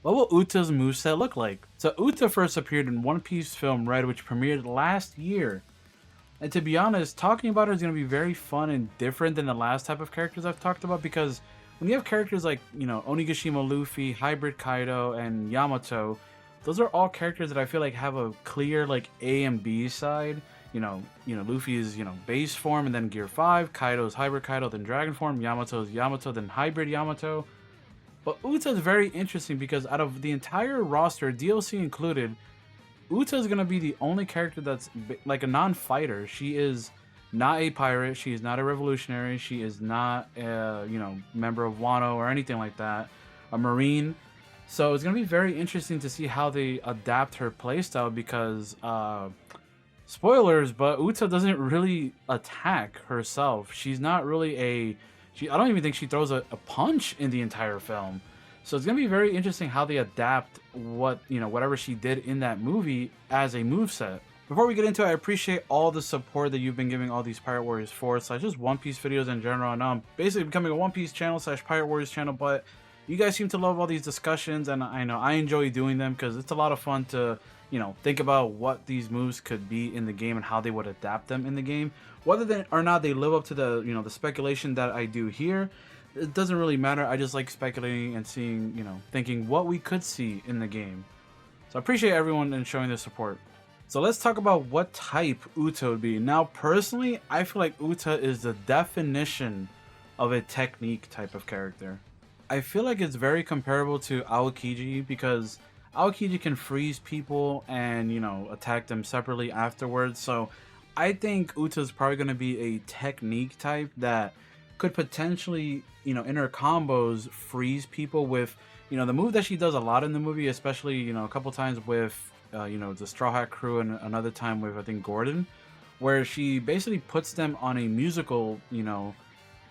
What will Uta'S moveset look like? So Uta first appeared in One Piece film Red, which premiered last year. And to be honest, talking about her is going to be very fun and different than the last type of characters I've talked about, because when you have characters like, Onigashima Luffy, Hybrid Kaido, and Yamato, those are all characters that I feel like have a clear like A and B side. Luffy is, base form and then Gear 5, Kaido's Hybrid Kaido, then Dragon form, Yamato's Yamato, then Hybrid Yamato. But Uta is very interesting because out of the entire roster, DLC included, Uta is going to be the only character that's like a non-fighter. She is not a pirate. She is not a revolutionary. She is not a, member of Wano or anything like that. A marine. So it's going to be very interesting to see how they adapt her playstyle because, spoilers, but Uta doesn't really attack herself. She's not really I don't even think she throws a punch in the entire film. So it's gonna be very interesting how they adapt whatever she did in that movie as a moveset. Before we get into it, I appreciate all the support that you've been giving all these Pirate Warriors 4 / just One Piece videos in general. And now I'm basically becoming a One Piece channel / Pirate Warriors channel, but you guys seem to love all these discussions, and I know I enjoy doing them because it's a lot of fun to, think about what these moves could be in the game and how they would adapt them in the game. Whether or not they live up to the, the speculation that I do here, it doesn't really matter. I just like speculating and seeing, thinking what we could see in the game. So I appreciate everyone and showing their support. So let's talk about what type Uta would be. Now, personally, I feel like Uta is the definition of a technique type of character. I feel like it's very comparable to Aokiji because Aokiji can freeze people and, attack them separately afterwards. So I think Uta is probably going to be a technique type that could potentially, in her combos, freeze people with, the move that she does a lot in the movie, especially, a couple times with, the Straw Hat Crew and another time with, I think, Gordon, where she basically puts them on a musical,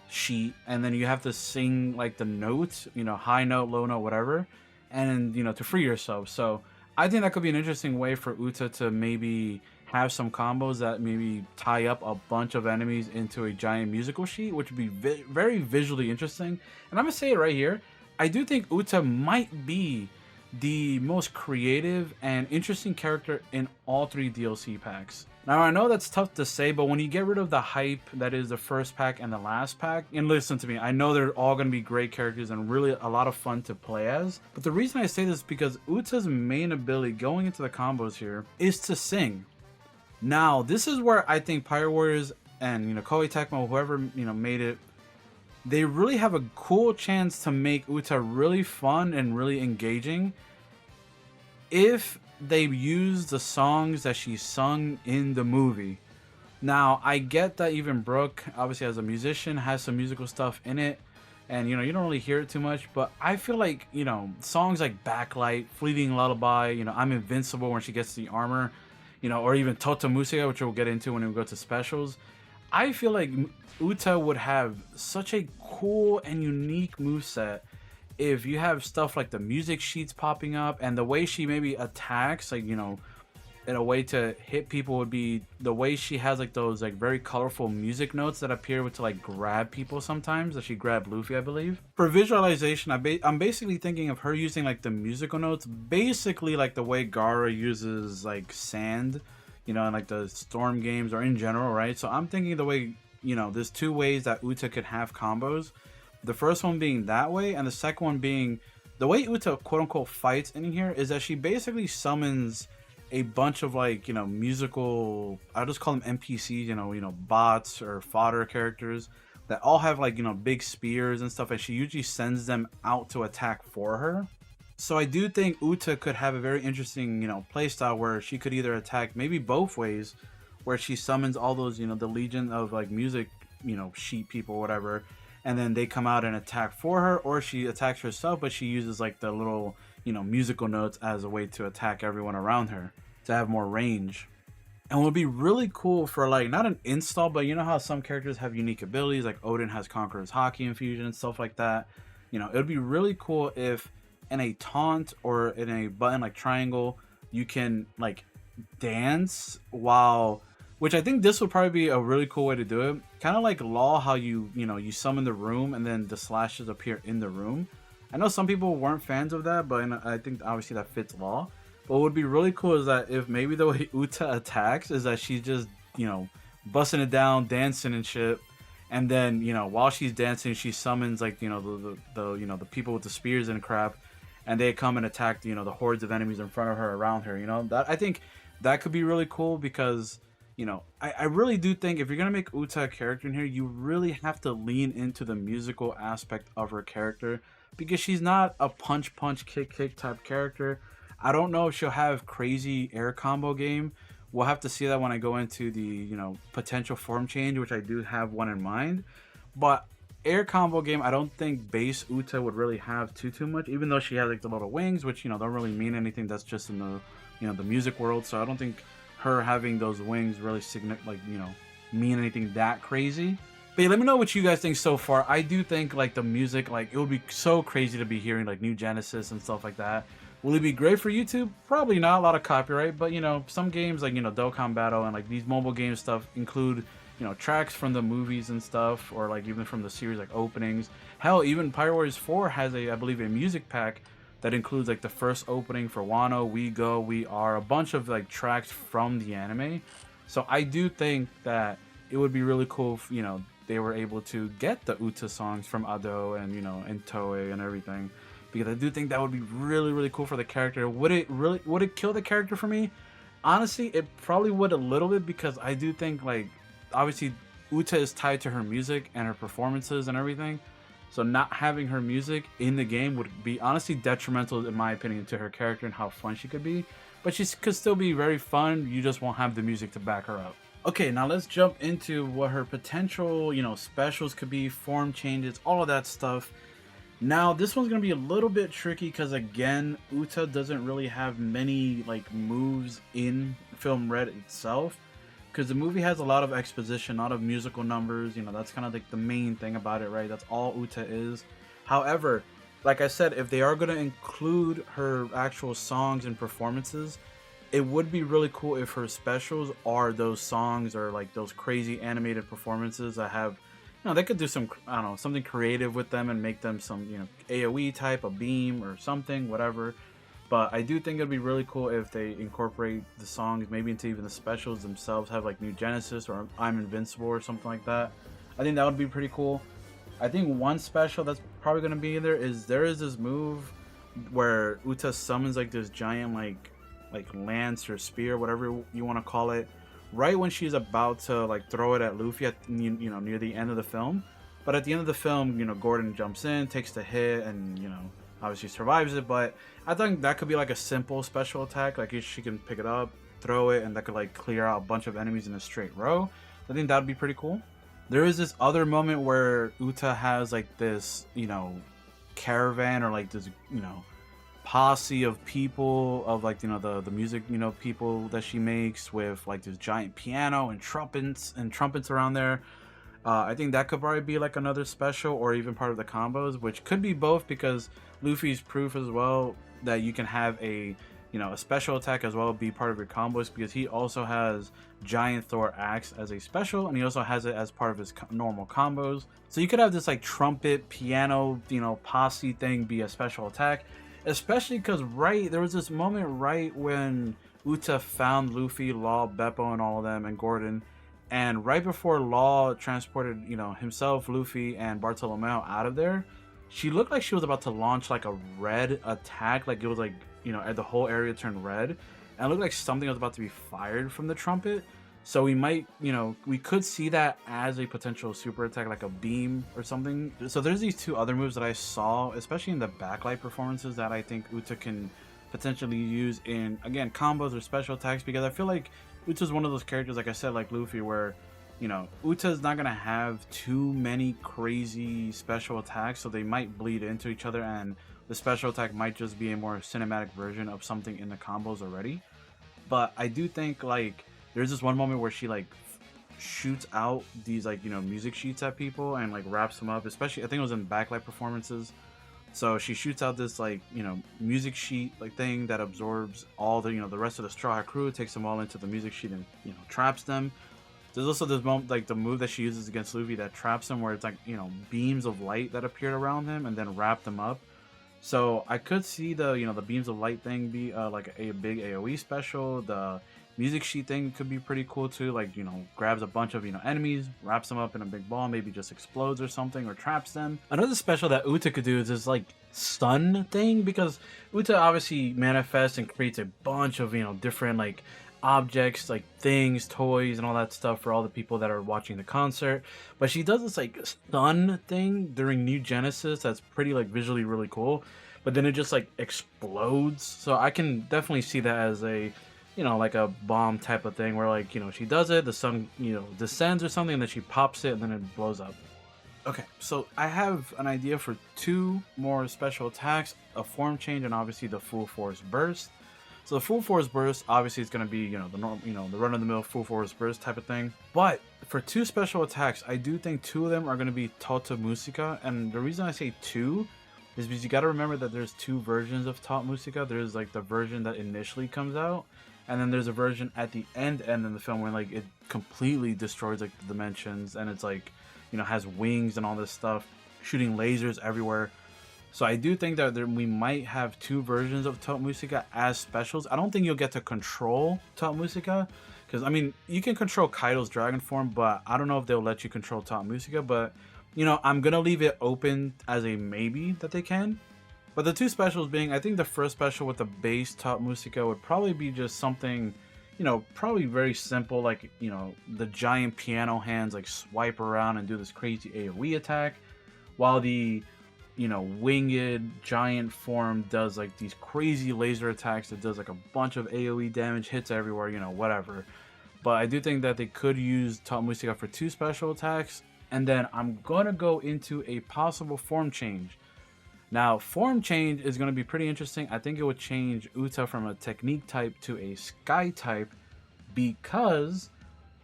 sheet, and then you have to sing like the notes, high note, low note, whatever, and to free yourself. So I think that could be an interesting way for Uta to maybe have some combos that maybe tie up a bunch of enemies into a giant musical sheet, which would be very visually interesting. And I'm gonna say it right here, I do think Uta might be the most creative and interesting character in all 3 DLC packs. Now, I know that's tough to say, but when you get rid of the hype that is the first pack and the last pack, and listen to me, I know they're all going to be great characters and really a lot of fun to play as, but the reason I say this is because Uta's main ability going into the combos here is to sing. Now, this is where I think Pirate Warriors and, Koei Tecmo, whoever, made it, they really have a cool chance to make Uta really fun and really engaging if they use the songs that she sung in the movie. Now, I get that even Brooke, obviously as a musician, has some musical stuff in it, and you don't really hear it too much, but I feel like, songs like Backlight, Fleeting Lullaby, I'm Invincible when she gets the armor, or even Tota Musica, which we'll get into when we go to specials. I feel like Uta would have such a cool and unique moveset if you have stuff like the music sheets popping up, and the way she maybe attacks, like, in a way to hit people would be the way she has like those like very colorful music notes that appear to like grab people sometimes, that she grabbed Luffy, I believe. For visualization, I'm basically thinking of her using like the musical notes, basically like the way Gaara uses like sand, in like the Storm games or in general, right? So I'm thinking the way, there's 2 ways that Uta could have combos. The first one being that way, and the second one being the way Uta quote-unquote fights in here is that she basically summons a bunch of like, musical, I just call them NPCs, bots or fodder characters that all have like, big spears and stuff, and she usually sends them out to attack for her. So I do think Uta could have a very interesting, playstyle where she could either attack maybe both ways, where she summons all those, the legion of like music, sheet people, whatever, and then they come out and attack for her, or she attacks herself, but she uses like the little, musical notes as a way to attack everyone around her to have more range. And what would be really cool for like, not an install, but how some characters have unique abilities, like Odin has Conqueror's Hockey Infusion and stuff like that. It would be really cool if in a taunt or in a button like triangle, you can like dance while, which I think this would probably be a really cool way to do it. Kind of like Law, how you summon the room and then the slashes appear in the room. I know some people weren't fans of that, but I think obviously that fits law. But what would be really cool is that if maybe the way Uta attacks is that she's just, busting it down, dancing and shit. And then, while she's dancing, she summons like, the people with the spears and crap, and they come and attack, the hordes of enemies in front of her, around her. That I think that could be really cool because, I really do think if you're gonna make Uta a character in here, you really have to lean into the musical aspect of her character because she's not a punch punch kick kick type character. I don't know if she'll have crazy air combo game. We'll have to see that when I go into the potential form change, which I do have one in mind. But air combo game, I don't think base Uta would really have too much, even though she has like the little wings, which don't really mean anything. That's just in the the music world. So I don't think her having those wings really mean anything that crazy. But yeah, let me know what you guys think so far. I do think like the music, like it would be so crazy to be hearing like new Genesis and stuff like that. Will it be great for YouTube? Probably not. A lot of copyright, but some games like Dokkan Battle and like these mobile game stuff include tracks from the movies and stuff, or like even from the series like openings. Hell, even Pirate Warriors 4 has I believe a music pack that includes like the first opening for Wano, We Go, We Are, a bunch of like tracks from the anime. So I do think that it would be really cool if they were able to get the Uta songs from Ado and and Toei and everything, because I do think that would be really cool for the character. Would it kill the character for me? Honestly, it probably would a little bit, because I do think like obviously Uta is tied to her music and her performances and everything. So not having her music in the game would be honestly detrimental in my opinion to her character and how fun she could be. But she could still be very fun, you just won't have the music to back her up. Okay, now let's jump into what her potential, specials could be, form changes, all of that stuff. Now, this one's going to be a little bit tricky because, again, Uta doesn't really have many, like, moves in Film Red itself. Because the movie has a lot of exposition, a lot of musical numbers, that's kind of, like, the main thing about it, right? That's all Uta is. However, like I said, if they are going to include her actual songs and performances, it would be really cool if her specials are those songs or, like, those crazy animated performances that have... they could do some, I don't know, something creative with them and make them some, AoE type, a beam or something, whatever. But I do think it'd be really cool if they incorporate the songs, maybe into even the specials themselves, have like New Genesis or I'm Invincible or something like that. I think that would be pretty cool. I think one special that's probably going to be there is this move where Uta summons like this giant like lance or spear, whatever you want to call it, right when she's about to like throw it at Luffy at near the end of the film. But at the end of the film, Gordon jumps in, takes the hit, and obviously survives it. But I think that could be like a simple special attack, like she can pick it up, throw it, and that could like clear out a bunch of enemies in a straight row. I think that would be pretty cool. There is this other moment where Uta has like this caravan, or like this posse of people, of like the music people that she makes, with like this giant piano and trumpets around there. I think that could probably be like another special, or even part of the combos, which could be both, because Luffy's proof as well that you can have a a special attack as well be part of your combos, because he also has Giant Thor Axe as a special, and he also has it as part of his normal combos. So you could have this like trumpet piano posse thing be a special attack. Especially because there was this moment right when Uta found Luffy, Law, Beppo, and all of them, and Gordon, and right before Law transported himself, Luffy, and Bartolomeo out of there, she looked like she was about to launch like a red attack, like it was like the whole area turned red, and it looked like something was about to be fired from the trumpet. So we might, we could see that as a potential super attack, like a beam or something. So there's these two other moves that I saw, especially in the backlight performances, that I think Uta can potentially use in, again, combos or special attacks, because I feel like Uta's one of those characters, like I said, like Luffy, where, Uta's not going to have too many crazy special attacks, so they might bleed into each other, and the special attack might just be a more cinematic version of something in the combos already. But I do think, like, there's this one moment where she like shoots out these like music sheets at people and like wraps them up, especially I think it was in backlight performances. So she shoots out this like music sheet like thing that absorbs all the the rest of the Straw Hat crew, takes them all into the music sheet and traps them. There's also this moment, like the move that she uses against Luffy, that traps him, where it's like beams of light that appeared around him and then wrap them up. So I could see the the beams of light thing be like a big AoE special. The music sheet thing could be pretty cool too. Like grabs a bunch of enemies, wraps them up in a big ball, maybe just explodes or something or traps them. Another special that Uta could do is this like stun thing, because Uta obviously manifests and creates a bunch of different like objects, like things, toys, and all that stuff for all the people that are watching the concert. But she does this like stun thing during New Genesis that's pretty like visually really cool. But then it just like explodes. So I can definitely see that as a like a bomb type of thing where like she does it, the sun descends or something, and then she pops it and then it blows up. Okay, so I have an idea for two more special attacks: a form change and obviously the full force burst. So the full force burst obviously is going to be the norm, the run of the mill full force burst type of thing. But for two special attacks, I do think two of them are going to be Tota Musica, and the reason I say two is because you got to remember that there's two versions of Tota Musica. There's like the version that initially comes out, and then there's a version at the end in the film where like it completely destroys like the dimensions, and it's like has wings and all this stuff, shooting lasers everywhere. So I do think that we might have two versions of Tota Musica as specials. I don't think you'll get to control Tota Musica, because I mean you can control Kaido's dragon form, but I don't know if they'll let you control Tota Musica. But I'm gonna leave it open as a maybe that they can. But the two specials being, I think the first special with the base Tota Musica would probably be just something, probably very simple, like the giant piano hands like swipe around and do this crazy AoE attack, while the winged giant form does like these crazy laser attacks that does like a bunch of AoE damage, hits everywhere, whatever. But I do think that they could use Tota Musica for two special attacks, and then I'm gonna go into a possible form change. Now, form change is going to be pretty interesting. I think it would change Uta from a technique type to a sky type, because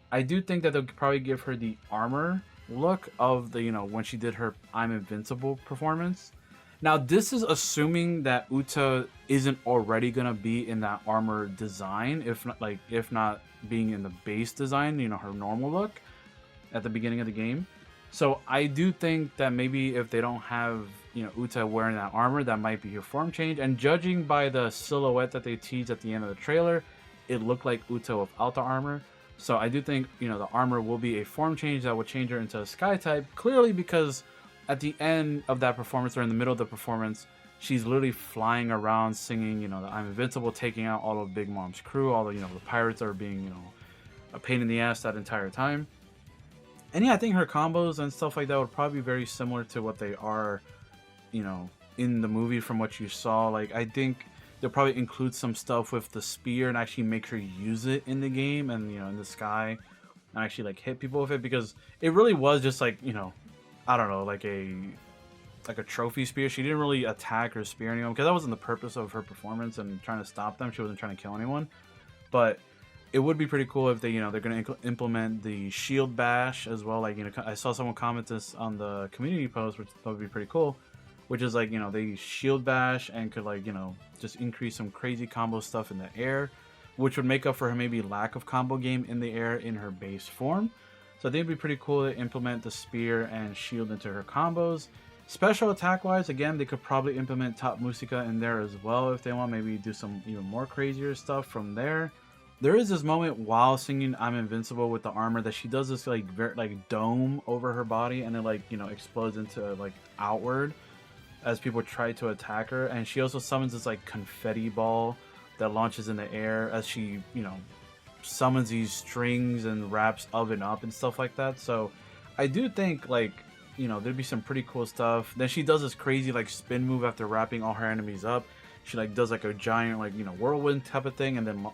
I do think that they'll probably give her the armor look of the when she did her I'm Invincible performance. Now this is assuming that Uta isn't already gonna be in that armor design, if not being in the base design, her normal look at the beginning of the game. So I do think that maybe if they don't have Uta wearing that armor, that might be her form change. And judging by the silhouette that they teased at the end of the trailer, it looked like Uta without the armor. So I do think, the armor will be a form change that will change her into a sky type, clearly because at the end of that performance, or in the middle of the performance, she's literally flying around singing, the I'm Invincible, taking out all of Big Mom's crew, all the, the pirates are being, a pain in the ass that entire time. And yeah, I think her combos and stuff like that would probably be very similar to what they are, in the movie from what you saw. Like, I think they'll probably include some stuff with the spear and actually make her use it in the game and in the sky, and actually like hit people with it, because it really was just like I don't know, like a trophy spear. She didn't really attack or spear anyone, because that wasn't the purpose of her performance and trying to stop them. She wasn't trying to kill anyone. But it would be pretty cool if they they're going to implement the shield bash as well. Like I saw someone comment this on the community post, which would be pretty cool, which is like they shield bash and could like just increase some crazy combo stuff in the air, which would make up for her maybe lack of combo game in the air in her base form. So I think it'd be pretty cool to implement the spear and shield into her combos. Special attack wise, again, they could probably implement Tota Musica in there as well if they want. Maybe do some even more crazier stuff from there. There is this moment while singing I'm Invincible with the armor that she does this like dome over her body, and it like explodes into like outward as people try to attack her. And she also summons this like confetti ball that launches in the air as she summons these strings and wraps Oven up and stuff like that. So I do think like there'd be some pretty cool stuff. Then she does this crazy like spin move after wrapping all her enemies up. She like does like a giant like whirlwind type of thing, and then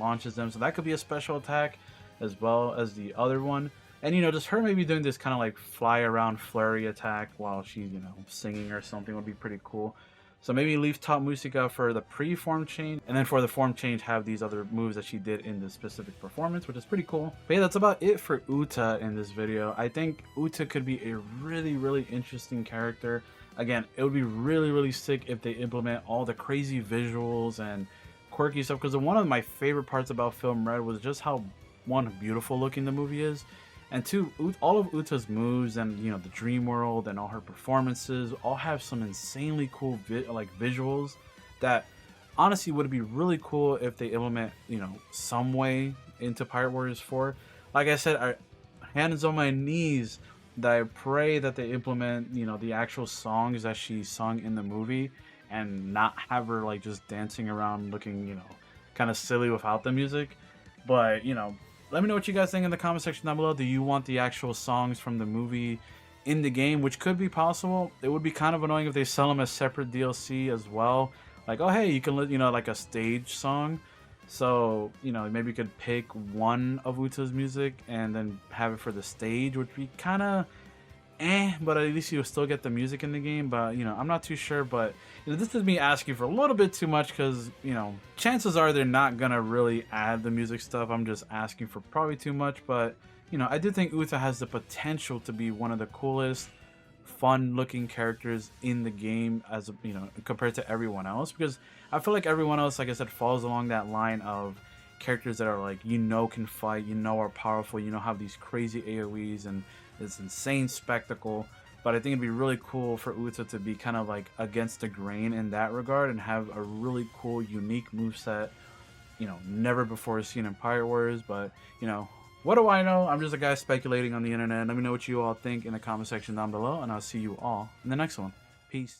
launches them. So that could be a special attack as well as the other one. And just her maybe doing this kind of like fly around flurry attack while she's singing or something would be pretty cool. So maybe leave Tota Musica for the pre-form change, and then for the form change have these other moves that she did in the specific performance, which is pretty cool. But yeah, that's about it for Uta in this video. I think Uta could be a really interesting character. Again, it would be really sick if they implement all the crazy visuals and quirky stuff, because one of my favorite parts about Film Red was just how beautiful looking the movie is. And two, all of Uta's moves and the dream world and all her performances all have some insanely cool visuals that honestly would be really cool if they implement some way into Pirate Warriors 4. Like I said, hands on my knees that I pray that they implement the actual songs that she sung in the movie and not have her like just dancing around looking kind of silly without the music. But let me know what you guys think in the comment section down below. Do you want the actual songs from the movie in the game, which could be possible? It would be kind of annoying if they sell them as separate DLC as well. Like, oh hey, you can like a stage song. So maybe you could pick one of Uta's music and then have it for the stage, which would be kind of but at least you'll still get the music in the game. But I'm not too sure. But this is me asking for a little bit too much because chances are they're not gonna really add the music stuff. I'm just asking for probably too much. But I do think Uta has the potential to be one of the coolest, fun-looking characters in the game as compared to everyone else, because I feel like everyone else, like I said, falls along that line of characters that are like can fight, are powerful, have these crazy AoEs and this insane spectacle. But I think it'd be really cool for Uta to be kind of like against the grain in that regard and have a really cool, unique moveset, never before seen in Pirate Warriors. But what do I know? I'm just a guy speculating on the internet. Let me know what you all think in the comment section down below, and I'll see you all in the next one. Peace.